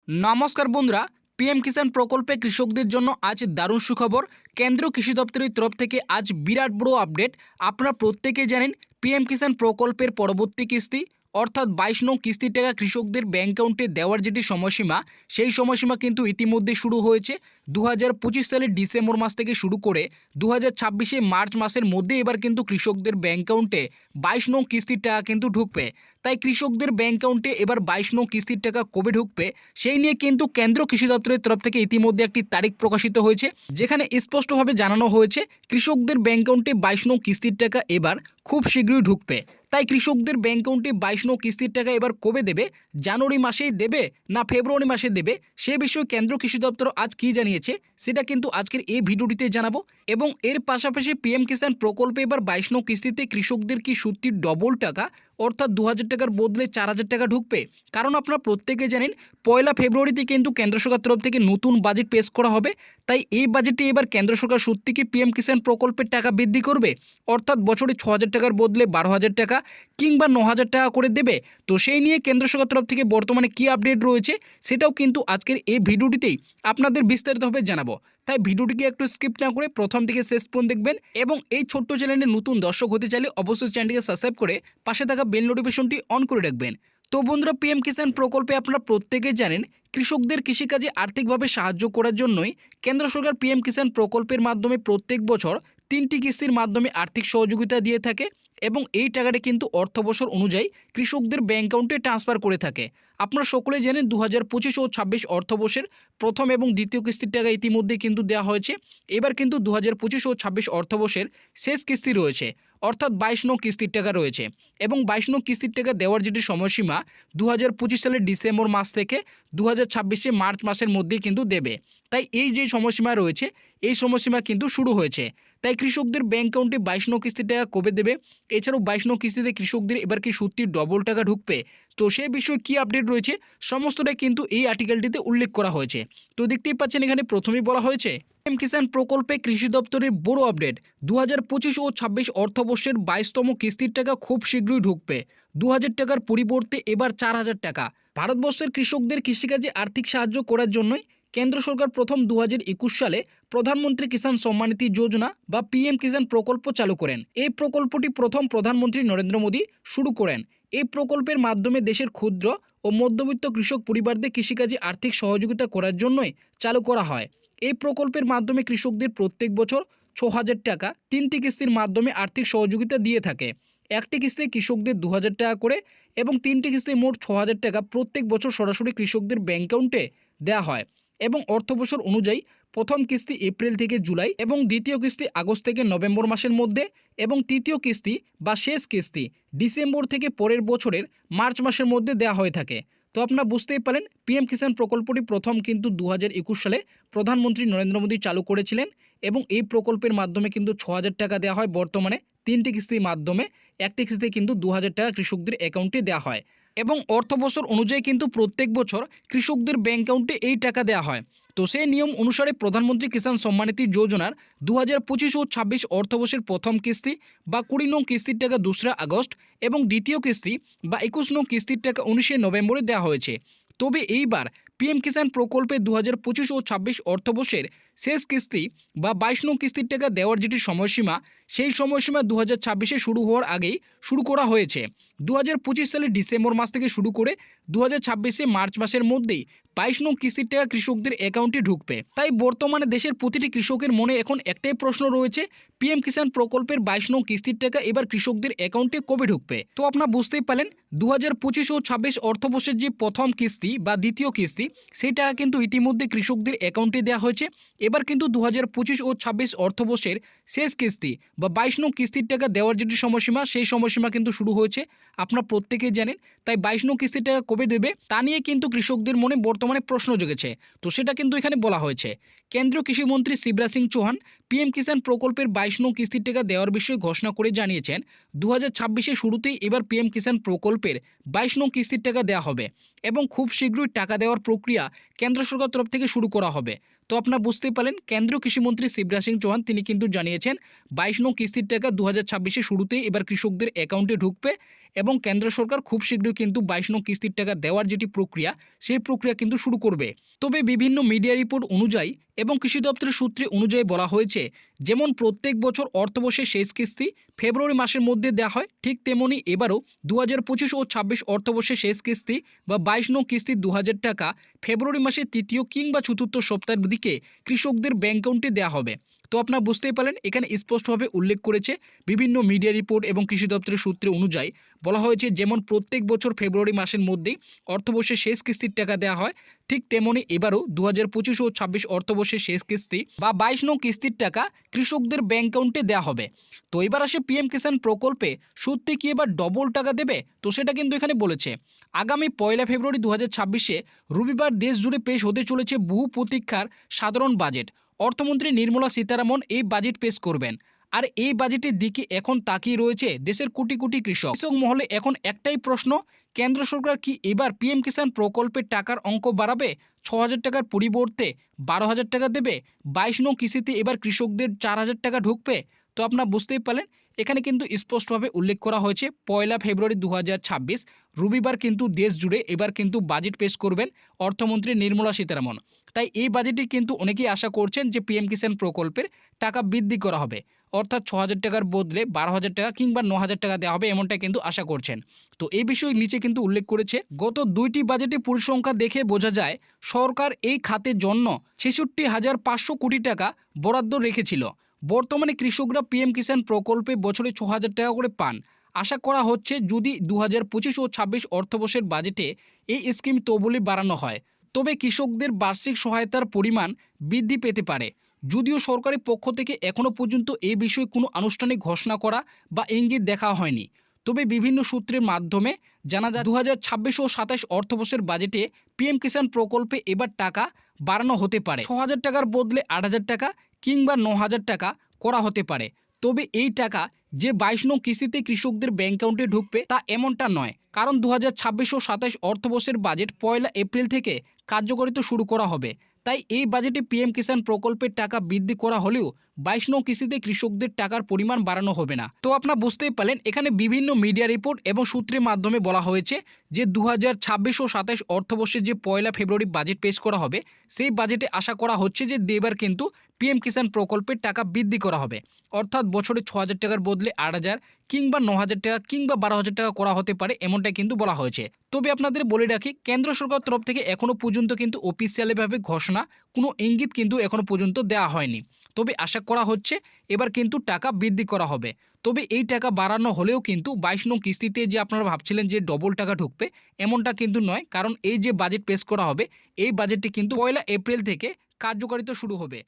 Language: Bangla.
নমস্কার বন্ধুরা, পিএম কিষাণ প্রকল্পে কৃষকদের জন্য আজ দারুণ সুখবর। কেন্দ্রীয় কৃষি দপ্তরের তরফ থেকে আজ বিরাট বড় আপডেট। আপনারা প্রত্যেকেই জানেন পিএম কিষাণ প্রকল্পের পরবর্তী কিস্তি অর্থাৎ 22 নং কিস্তির টাকা কৃষকদের ব্যাঙ্ক অ্যাকাউন্টে দেওয়ার যেটি সময়সীমা, সেই সময়সীমা কিন্তু ইতিমধ্যে শুরু হয়েছে। 2025 সালের ডিসেম্বর মাস থেকে শুরু করে 2026 মার্চ মাসের মধ্যে এবার কিন্তু কৃষকদের ব্যাঙ্ক অ্যাকাউন্টে 22 নং কিস্তির টাকা কিন্তু ঢুকবে। তাই কৃষকদের ব্যাঙ্ক অ্যাকাউন্টে এবার 22 নং কিস্তির টাকা কবে ঢুকবে সেই নিয়ে কিন্তু কেন্দ্র কৃষি দপ্তরের তরফ থেকে ইতিমধ্যে একটি তারিখ প্রকাশিত হয়েছে, যেখানে স্পষ্টভাবে জানানো হয়েছে কৃষকদের ব্যাঙ্ক অ্যাকাউন্টে 22 নং কিস্তির টাকা এবার খুব শীঘ্রই ঢুকবে। তাই কৃষকদের ব্যাঙ্ক অ্যাকাউন্টে 22 নং কিস্তির টাকা এবার কবে দেবে, জানুয়ারি মাসেই দেবে না ফেব্রুয়ারি মাসে দেবে, সে বিষয়ে কেন্দ্র কৃষি দপ্তর আজ কী জানিয়েছে সেটা কিন্তু আজকের এই ভিডিওটিতে জানাবো। এবং এর পাশাপাশি পিএম কিষাণ প্রকল্পে এবার 22 নং কিস্তিতে কৃষকদের কি সত্যি ডবল টাকা অর্থাৎ 2000 টাকার বদলে 4000 টাকা ঢুকবে? কারণ আপনারা প্রত্যেকে জানেন 1 ফেব্রুয়ারিতে কিন্তু কেন্দ্র সরকার তরফ থেকে নতুন বাজেট পেশ করা হবে। তাই এই বাজেটে এবার কেন্দ্র সরকার সত্যি কি পিএম কিষাণ প্রকল্পের টাকা বৃদ্ধি করবে অর্থাৎ বছরে 6000 টাকার বদলে 12000 টাকা কিংবা 9000 টাকা করে দেবে? তো সেই নিয়ে কেন্দ্র সরকার তরফ থেকে বর্তমানে কী আপডেট রয়েছে সেটাও কিন্তু আজকের এই ভিডিওটিতেই আপনাদের বিস্তারিতভাবে জানাবো। তাই ভিডিওটিকে একটু স্কিপ না করে প্রথম থেকে শেষ পর্যন্ত দেখবেন। এবং এই ছোট্ট চ্যানেলে নতুন দর্শক হতে চাইলে অবশ্যই চ্যানেলটিকে সাবস্ক্রাইব করে পাশে থাকা বেল নোটিফিকেশনটি অন করে রাখবেন। তো বন্ধুরা, পিএম কিষাণ প্রকল্পে আপনারা প্রত্যেকেই জানেন কৃষকদের কৃষিকাজে আর্থিকভাবে সাহায্য করার জন্যই কেন্দ্র সরকার পিএম কিষাণ প্রকল্পের মাধ্যমে প্রত্যেক বছর 3টি কিস্তির মাধ্যমে আর্থিক সহযোগিতা দিয়ে থাকে এবং এই টাকাটা কিন্তু অর্থবছর অনুযায়ী কৃষকদের ব্যাঙ্ক অ্যাকাউন্টে ট্রান্সফার করে থাকে। আপনারা সকলেই জানেন 2025 ও 26 অর্থবর্ষের প্রথম এবং দ্বিতীয় কিস্তির টাকা ইতিমধ্যে কিন্তু দেওয়া হয়েছে। এবার কিন্তু 2025 ও 26 অর্থবর্ষের শেষ কিস্তি রয়েছে অর্থাৎ 22 নং কিস্তির টাকা রয়েছে। এবং 22 নং কিস্তির টাকা দেওয়ার যেটি সময়সীমা 2025 সালের ডিসেম্বর মাস থেকে 2026 মার্চ মাসের মধ্যেই কিন্তু দেবে। তাই এই যে সময়সীমা রয়েছে এই সময়সীমা কিন্তু শুরু হয়েছে। তাই কৃষকদের ব্যাঙ্ক অ্যাকাউন্টে 22 নং কিস্তির টাকা কবে দেবে, এছাড়াও 22 নং কিস্তিতে কৃষকদের এবার কি সত্যি ডবল টাকা ঢুকবে, তো সে বিষয়ে কী আপডেট রয়েছে সমস্তটাই কিন্তু এই আর্টিকেলটিতে উল্লেখ করা হয়েছে। তো দেখতেই পাচ্ছেন এখানে প্রথমেই বলা হয়েছে পিএম কিষাণ প্রকল্পে কৃষি দপ্তরের বড় আপডেট। 2025 ও 26 অর্থবর্ষের 22তম কিস্তির টাকা খুব শীঘ্রই ঢুকবে। 2000 টাকার পরিবর্তে এবার 4000 টাকা। ভারতবর্ষের কৃষকদের কৃষিকাজে আর্থিক সাহায্য করার জন্যই কেন্দ্র সরকার প্রথম 2021 সালে প্রধানমন্ত্রী কিষাণ সম্মান নিধি যোজনা বা পিএম কিষাণ প্রকল্প চালু করেন। এই প্রকল্পটি প্রথম প্রধানমন্ত্রী নরেন্দ্র মোদী শুরু করেন। এই প্রকল্পের মাধ্যমে দেশের ক্ষুদ্র ও মধ্যবিত্ত কৃষক পরিবারদের কৃষিকাজে আর্থিক সহযোগিতা করার জন্যই চালু করা হয়। এই প্রকল্পের মাধ্যমে কৃষকদের প্রত্যেক বছর 6000 টাকা 3টি কিস্তির মাধ্যমে আর্থিক সহযোগিতা দিয়ে থাকে। একটি কিস্তিতে কৃষকদের 2000 টাকা করে এবং 3টি কিস্তিতে মোট 6000 টাকা প্রত্যেক বছর সরাসরি কৃষকদের ব্যাঙ্ক অ্যাকাউন্টে দেওয়া হয়। এবং অর্থবছর অনুযায়ী প্রথম কিস্তি এপ্রিল থেকে জুলাই এবং দ্বিতীয় কিস্তি আগস্ট থেকে নভেম্বর মাসের মধ্যে এবং তৃতীয় কিস্তি বা শেষ কিস্তি ডিসেম্বর থেকে পরের বছরের মার্চ মাসের মধ্যে দেওয়া হয়ে থাকে। তো আপনারা বুঝতেই পারেন পিএম কিষাণ প্রকল্পটি প্রথম কিন্তু 2021 সালে প্রধানমন্ত্রী নরেন্দ্র মোদী চালু করেছিলেন এবং এই প্রকল্পের মাধ্যমে কিন্তু 6000 টাকা দেওয়া হয় বর্তমানে 3টি কিস্তির মাধ্যমে। একটি কিস্তিতে কিন্তু 2000 টাকা কৃষকদের অ্যাকাউন্টে দেওয়া হয় এবং অর্থবছর অনুযায়ী কিন্তু প্রত্যেক বছর কৃষকদের ব্যাঙ্ক অ্যাকাউন্টে এই টাকা দেওয়া হয়। তো সেই নিয়ম অনুসারে প্রধানমন্ত্রী কিষাণ সম্মান নিধি যোজনার 2025 ও 26 অর্থবর্ষের প্রথম কিস্তি বা 20 নং কিস্তির টাকা 2 আগস্ট এবং দ্বিতীয় কিস্তি বা 21 নং কিস্তির টাকা 19 নভেম্বরে দেওয়া হয়েছে। তবে এইবার পিএম কিষাণ প্রকল্পে 2025 ও 26 অর্থবর্ষের শেষ কিস্তি বা 22 নং কিস্তির টাকা দেওয়ার যেটি সময়সীমা, সেই সময়সীমা 2026-এ শুরু হওয়ার আগেই শুরু করা হয়েছে। 2025 সালের ডিসেম্বর মাস থেকে শুরু করে 2026 মার্চ মাসের মধ্যেই 22 নং কিস্তির টাকা কৃষকদের অ্যাকাউন্টে ঢুকবে। তাই বর্তমানে দেশের প্রতিটি কৃষকের মনে এখন একটাই প্রশ্ন রয়েছে, পিএম কিষাণ প্রকল্পের 22 নং কিস্তির টাকা এবার কৃষকদের অ্যাকাউন্টে কবে ঢুকবে? তো আপনারা বুঝতেই পারলেন 2025 ও 26 অর্থবর্ষের যে প্রথম কিস্তি বা দ্বিতীয় কিস্তি সেই টাকা কিন্তু ইতিমধ্যে কৃষকদের অ্যাকাউন্টে দেওয়া হয়েছে। এবার কিন্তু 2025 ও 26 অর্থবর্ষের শেষ কিস্তি বা 22 নং কিস্তির টাকা দেওয়ার যেটি সময়সীমা সেই সময়সীমা কিন্তু শুরু হয়েছে, আপনারা প্রত্যেকেই জানেন। তাই 22 নং কিস্তির টাকা কবে দেবে তা নিয়ে কিন্তু কৃষকদের মনে বর্তমানে প্রশ্ন জেগেছে। তো সেটা কিন্তু এখানে বলা হয়েছে। কেন্দ্রীয় কৃষিমন্ত্রী শিবরাজ সিং চৌহান পিএম কিষাণ প্রকল্পের 22 নং কিস্তির টাকা দেওয়ার বিষয়ে ঘোষণা করে জানিয়েছেন 2026-এর শুরুতেই এবার পিএম কিষাণ প্রকল্পের 22 নং কিস্তির টাকা দেওয়া হবে এবং খুব শীঘ্রই টাকা দেওয়ার প্রক্রিয়া কেন্দ্র সরকার তরফ থেকে শুরু করা হবে। তো আপনারা বুঝতেই পারলেন কেন্দ্রীয় কৃষিমন্ত্রী শিবরাজ সিং চৌহান তিনি কিন্তু জানিয়েছেন 22 নং কিস্তির টাকা 2026-এর শুরুতেই এবার কৃষকদের অ্যাকাউন্টে ঢুকবে এবং কেন্দ্র সরকার খুব শীঘ্রই কিন্তু 22 নং কিস্তির টাকা দেওয়ার যেটি প্রক্রিয়া সেই প্রক্রিয়া কিন্তু শুরু করবে। তবে বিভিন্ন মিডিয়া রিপোর্ট অনুযায়ী এবং কৃষি দপ্তরের সূত্রে অনুযায়ী বলা হয়েছে, যেমন প্রত্যেক বছর অর্থবর্ষের শেষ কিস্তি ফেব্রুয়ারি মাসের মধ্যে দেওয়া হয়, ঠিক তেমনি এবারও 2025 ও 26 অর্থবর্ষের শেষ কিস্তি বা 22 নং কিস্তি 2000 টাকা ফেব্রুয়ারি মাসের তৃতীয় কিংবা চতুর্থ সপ্তাহের দিকে কৃষকদের ব্যাংক অ্যাকাউন্টে দেওয়া হবে। তো আপনারা বুঝতেই পারলেন, এখানে স্পষ্টভাবে উল্লেখ করেছে বিভিন্ন মিডিয়া রিপোর্ট এবং কৃষি দপ্তরের সূত্রে অনুযায়ী বলা হয়েছে, যেমন প্রত্যেক বছর ফেব্রুয়ারি মাসের মধ্যেই অর্থবর্ষের শেষ কিস্তির টাকা দেওয়া হয়, ঠিক তেমনি এবারও 2025 ও 26 অর্থবর্ষের শেষ কিস্তি বা 22 নং কিস্তির টাকা কৃষকদের ব্যাংক অ্যাকাউন্টে দেওয়া হবে। তো এবার আসে পিএম কিষাণ প্রকল্পে সত্যি কি এবার ডবল টাকা দেবে? তো সেটা কিন্তু এখানে বলেছে। আগামী 1 ফেব্রুয়ারি 2026-এ রবিবার দেশ জুড়ে পেশ হতে চলেছে বহু প্রতীক্ষার সাধারণ বাজেট। অর্থমন্ত্রী নির্মলা সীতারামন এই বাজেট পেশ করবেন। আর এই বাজেটের দিকে এখন তাকিয়ে রয়েছে দেশের কোটি কোটি কৃষক মহলে। এখন একটাই প্রশ্ন, কেন্দ্র সরকার কি এবার পিএম কিষাণ প্রকল্পের টাকার অঙ্ক বাড়াবে? 6000 টাকার পরিবর্তে 12,000 টাকা দেবে? 22 নং কিস্তিতে এবার কৃষকদের 4000 টাকা ঢুকবে? তো আপনারা বুঝতেই পারলেন, এখানে কিন্তু স্পষ্টভাবে উল্লেখ করা হয়েছে 1 ফেব্রুয়ারি 2026 রবিবার কিন্তু দেশ জুড়ে এবার কিন্তু বাজেট পেশ করবেন অর্থমন্ত্রী নির্মলা সীতারামন। তাই এই বাজেটে কিন্তু অনেকেই আশা করছেন যে পিএম কিষাণ প্রকল্পের টাকা বৃদ্ধি করা হবে, অর্থাৎ 6000 টাকার বদলে 12,000 টাকা কিংবা 9,000 টাকা দেওয়া হবে, এমনটা কিন্তু আশা করছেন। তো এই বিষয়ে নিচে কিন্তু উল্লেখ করেছে, গত 2টি বাজেটে পরিসংখ্যান দেখে বোঝা যায় সরকার এই খাতের জন্য 66,500 কোটি টাকা বরাদ্দ রেখেছিল। বর্তমানে কৃষকরা পিএম কিষাণ প্রকল্পে বছরে 6,000 টাকা করে পান। আশা করা হচ্ছে যদি 2025 ও 26 অর্থবর্ষের বাজেটে এই স্কিম তহবিল বাড়ানো হয়, তবে কৃষকদের বার্ষিক সহায়তার পরিমাণ বৃদ্ধি পেতে পারে। যদিও সরকারি পক্ষ থেকে এখনও পর্যন্ত এই বিষয়ে কোনো আনুষ্ঠানিক ঘোষণা করা বা ইঙ্গিত দেখা হয়নি, তবে বিভিন্ন সূত্রের মাধ্যমে জানা যায় 2026 ও 27 অর্থবর্ষের বাজেটে পিএম কিষাণ প্রকল্পে এবার টাকা বাড়ানো হতে পারে। 6,000 টাকার বদলে 8,000 টাকা কিংবা 9,000 টাকা করা হতে পারে। তবে এই টাকা যে 22 নং কিস্তিতে কৃষকদের ব্যাংক অ্যাকাউন্টে ঢুকবে তা এমনটা নয়, কারণ 2026 ও 27 অর্থবর্ষের বাজেট 1 এপ্রিল থেকে কার্যকারিতা শুরু করা হবে। তাই এই বাজেটে পিএম কিষাণ প্রকল্পের টাকা বৃদ্ধি করা হলেও 22 নং কিস্তিতে কৃষকদের টাকার পরিমাণ বাড়ানো হবে না। তো আপনারা বুঝতেই পারলেন, এখানে বিভিন্ন মিডিয়া রিপোর্ট এবং সূত্রের মাধ্যমে বলা হয়েছে যে 2026 ও 27 অর্থবর্ষের যে 1 ফেব্রুয়ারি বাজেট পেশ করা হবে, সেই বাজেটে আশা করা হচ্ছে যে এবার কিন্তু পিএম কিষাণ প্রকল্পের টাকা বৃদ্ধি করা হবে, অর্থাৎ বছরে 6,000 টাকার বদলে 8,000 কিংবা 9,000 টাকা কিংবা 12,000 টাকা করা হতে পারে, এমনটাই কিন্তু বলা হয়েছে। তবে আপনাদের বলে রাখি, কেন্দ্র সরকার তরফ থেকে এখনও পর্যন্ত কিন্তু অফিসিয়ালিভাবে ঘোষণা কোনো ইঙ্গিত কিন্তু এখনও পর্যন্ত দেওয়া হয়নি। তবে আশা করা হচ্ছে এবার কিন্তু টাকা বৃদ্ধি করা হবে। তবে এই টাকা বাড়ানো হলেও কিন্তু 22 নং কিস্তিতে যে আপনারা ভাবছিলেন যে ডবল টাকা ঢুকবে, এমনটা কিন্তু নয়, কারণ এই যে বাজেট পেশ করা হবে এই বাজেটটি কিন্তু 1 এপ্রিল থেকে কার্যকারিতা শুরু হবে।